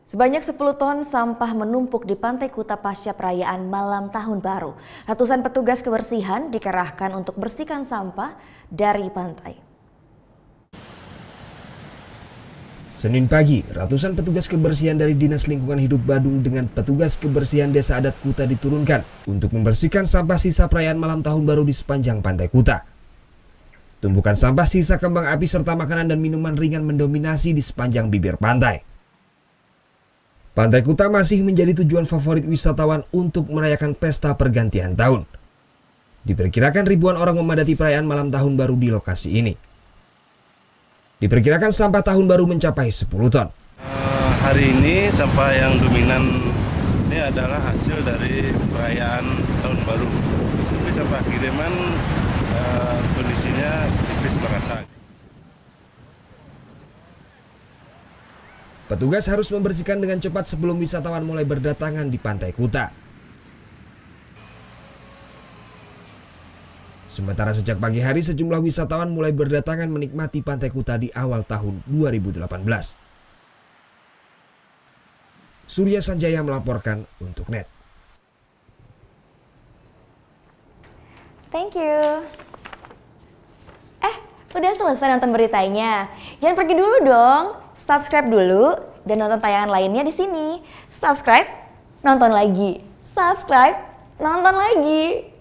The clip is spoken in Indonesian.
Sebanyak 10 ton sampah menumpuk di Pantai Kuta pasca perayaan Malam Tahun Baru. Ratusan petugas kebersihan dikerahkan untuk bersihkan sampah dari pantai. Senin pagi, ratusan petugas kebersihan dari Dinas Lingkungan Hidup Badung dengan petugas kebersihan Desa Adat Kuta diturunkan untuk membersihkan sampah sisa perayaan Malam Tahun Baru di sepanjang Pantai Kuta. Tumpukan sampah sisa kembang api serta makanan dan minuman ringan mendominasi di sepanjang bibir pantai. Pantai Kuta masih menjadi tujuan favorit wisatawan untuk merayakan pesta pergantian tahun. Diperkirakan ribuan orang memadati perayaan Malam Tahun Baru di lokasi ini. Diperkirakan sampah tahun baru mencapai 10 ton. Hari ini sampah yang dominan ini adalah hasil dari perayaan Tahun Baru. Tapi sampah kiriman kondisinya tipis merata. Petugas harus membersihkan dengan cepat sebelum wisatawan mulai berdatangan di Pantai Kuta. Sementara sejak pagi hari sejumlah wisatawan mulai berdatangan menikmati Pantai Kuta di awal tahun 2018. Surya Sanjaya melaporkan untuk NET. Thank you. Udah selesai nonton beritanya? Jangan pergi dulu dong. Subscribe dulu dan nonton tayangan lainnya di sini. Subscribe, nonton lagi. Subscribe, nonton lagi.